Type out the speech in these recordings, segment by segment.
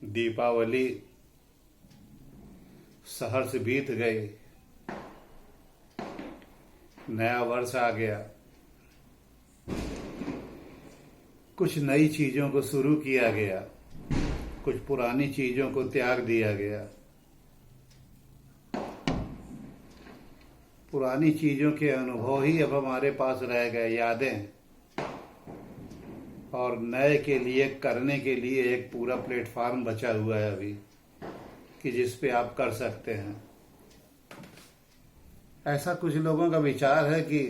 दीपावली शहर से बीत गई, नया वर्ष आ गया। कुछ नई चीजों को शुरू किया गया, कुछ पुरानी चीजों को त्याग दिया गया। पुरानी चीजों के अनुभव ही अब हमारे पास रह गए, यादें, और नए के लिए करने के लिए एक पूरा प्लेटफॉर्म बचा हुआ है अभी कि जिस पे आप कर सकते हैं। ऐसा कुछ लोगों का विचार है कि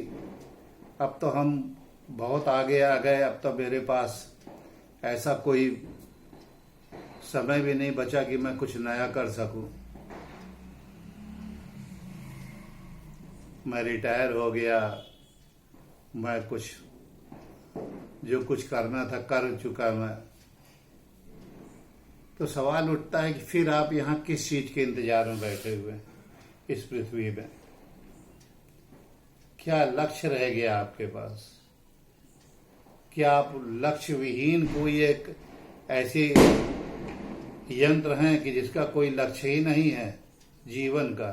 अब तो हम बहुत आगे आ गए, अब तो मेरे पास ऐसा कोई समय भी नहीं बचा कि मैं कुछ नया कर सकूं। मैं रिटायर हो गया, मैं जो कुछ करना था कर चुका मैं। तो सवाल उठता है कि फिर आप यहाँ किस चीज के इंतजार में बैठे हुए हैं इस पृथ्वी में? क्या लक्ष्य रह गया आपके पास? क्या आप लक्ष्य विहीन कोई एक ऐसी यंत्र हैं कि जिसका कोई लक्ष्य ही नहीं है जीवन का?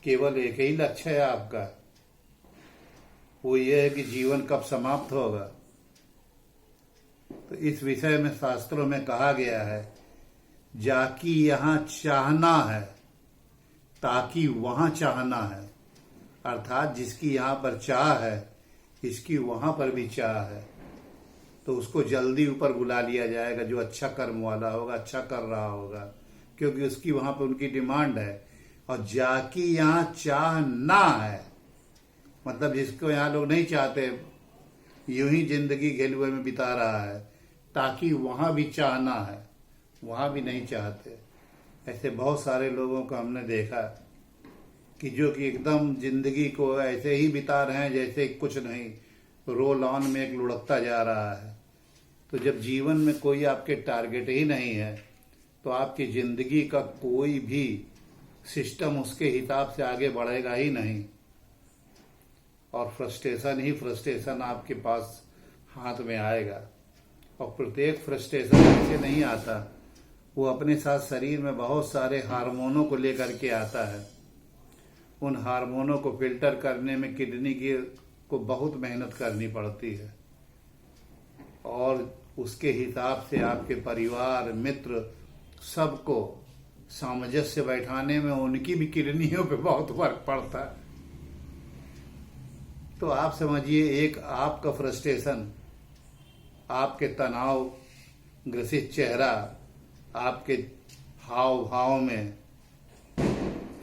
केवल एक ही लक्ष्य है आपका, वो ये है कि जीवन कब समाप्त होगा। तो इस विषय में शास्त्रों में कहा गया है, जाकी यहाँ चाहना है ताकि वहां चाहना है। अर्थात जिसकी यहाँ पर चाह है, इसकी वहां पर भी चाह है। तो उसको जल्दी ऊपर बुला लिया जाएगा, जो अच्छा कर्म वाला होगा, अच्छा कर रहा होगा, क्योंकि उसकी वहां पर उनकी डिमांड है। और जाकी यहाँ चाह ना है, मतलब जिसको यहाँ लोग नहीं चाहते, यूं ही जिंदगी घेलुए में बिता रहा है, ताकि वहां भी चाहना है, वहां भी नहीं चाहते। ऐसे बहुत सारे लोगों को हमने देखा कि जो कि एकदम जिंदगी को ऐसे ही बिता रहे हैं जैसे कुछ नहीं, रोल ऑन में एक लुढ़कता जा रहा है। तो जब जीवन में कोई आपके टारगेट ही नहीं है, तो आपकी जिंदगी का कोई भी सिस्टम उसके हिसाब से आगे बढ़ेगा ही नहीं, और फ्रस्ट्रेशन आपके पास हाथ में आएगा। और प्रत्येक फ्रस्ट्रेशन ऐसे नहीं आता, वो अपने साथ शरीर में बहुत सारे हार्मोनों को लेकर के आता है। उन हार्मोनों को फिल्टर करने में किडनी को बहुत मेहनत करनी पड़ती है, और उसके हिसाब से आपके परिवार मित्र सबको सामंजस्य बैठाने में उनकी भी किडनियों पे बहुत फर्क पड़ता है। तो आप समझिए, एक आपका फ्रस्ट्रेशन, आपके तनाव ग्रसित चेहरा, आपके हाव भाव में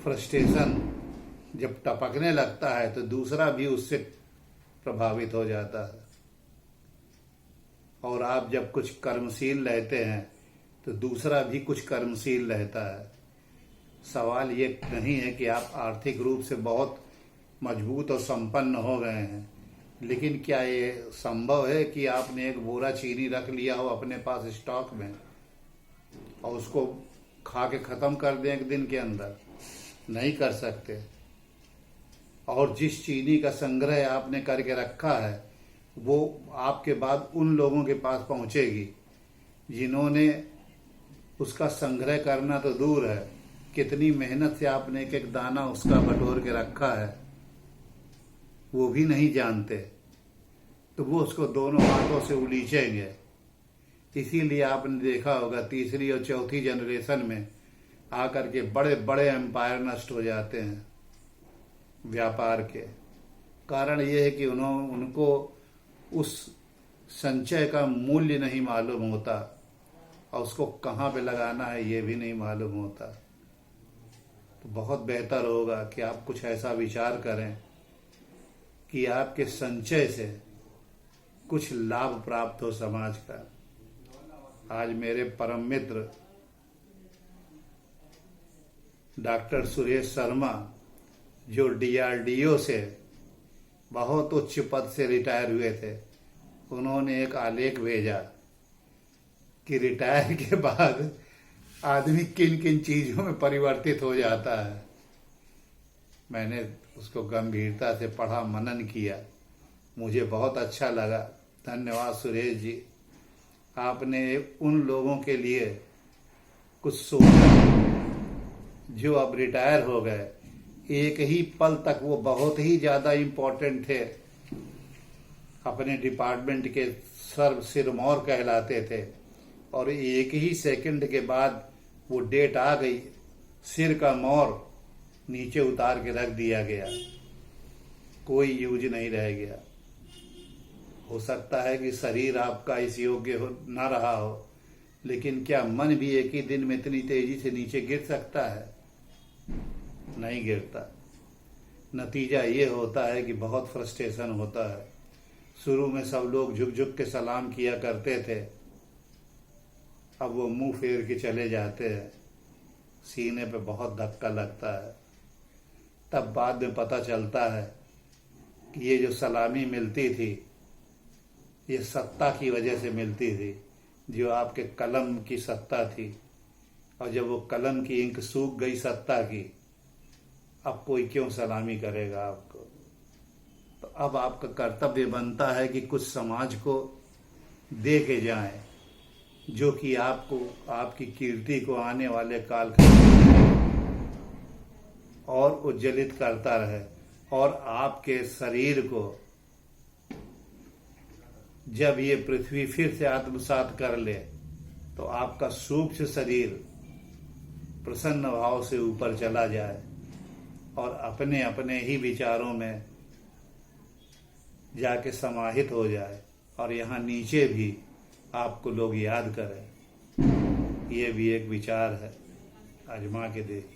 फ्रस्ट्रेशन जब टपकने लगता है, तो दूसरा भी उससे प्रभावित हो जाता है। और आप जब कुछ कर्मशील रहते हैं, तो दूसरा भी कुछ कर्मशील रहता है। सवाल ये नहीं है कि आप आर्थिक रूप से बहुत मजबूत और संपन्न हो गए हैं, लेकिन क्या ये संभव है कि आपने एक बोरा चीनी रख लिया हो अपने पास स्टॉक में और उसको खा के खत्म कर दें एक दिन के अंदर? नहीं कर सकते। और जिस चीनी का संग्रह आपने करके रखा है, वो आपके बाद उन लोगों के पास पहुंचेगी जिन्होंने उसका संग्रह करना तो दूर है, कितनी मेहनत से आपने एक एक दाना उसका बटोर के रखा है, वो भी नहीं जानते। तो वो उसको दोनों हाथों से उलीचेंगे। इसीलिए आपने देखा होगा, तीसरी और चौथी जनरेशन में आकर के बड़े बड़े एम्पायर नष्ट हो जाते हैं। व्यापार के कारण ये है कि उनको उस संचय का मूल्य नहीं मालूम होता, और उसको कहाँ पे लगाना है ये भी नहीं मालूम होता। तो बहुत बेहतर होगा कि आप कुछ ऐसा विचार करें कि आपके संचय से कुछ लाभ प्राप्त हो समाज का। आज मेरे परम मित्र डॉक्टर सुरेश शर्मा, जो DRDO से बहुत उच्च पद से रिटायर हुए थे, उन्होंने एक आलेख भेजा कि रिटायर के बाद आदमी किन किन चीजों में परिवर्तित हो जाता है। मैंने उसको गंभीरता से पढ़ा, मनन किया, मुझे बहुत अच्छा लगा। धन्यवाद सुरेश जी, आपने उन लोगों के लिए कुछ सोचा, जो अब रिटायर हो गए। एक ही पल तक वो बहुत ही ज्यादा इम्पोर्टेंट थे, अपने डिपार्टमेंट के सर्व सिरमौर कहलाते थे, और एक ही सेकंड के बाद वो डेट आ गई, सिर का मौर नीचे उतार के रख दिया गया, कोई यूज नहीं रह गया। हो सकता है कि शरीर आपका इस योग्य हो ना रहा हो, लेकिन क्या मन भी एक ही दिन में इतनी तेजी से नीचे गिर सकता है? नहीं गिरता। नतीजा ये होता है कि बहुत फ्रस्ट्रेशन होता है। शुरू में सब लोग झुक झुक के सलाम किया करते थे, अब वो मुंह फेर के चले जाते हैं, सीने पे बहुत धक्का लगता है। तब बाद में पता चलता है कि ये जो सलामी मिलती थी, ये सत्ता की वजह से मिलती थी, जो आपके कलम की सत्ता थी। और जब वो कलम की इंक सूख गई सत्ता की, अब कोई क्यों सलामी करेगा आपको? तो अब आपका कर्तव्य बनता है कि कुछ समाज को दे के जाएं, जो कि आपको, आपकी कीर्ति को आने वाले काल और उज्जवलित करता रहे, और आपके शरीर को जब ये पृथ्वी फिर से आत्मसात कर ले, तो आपका सूक्ष्म शरीर प्रसन्न भाव से ऊपर चला जाए और अपने अपने ही विचारों में जाके समाहित हो जाए, और यहाँ नीचे भी आपको लोग याद करें। ये भी एक विचार है, आजमा के देखिए।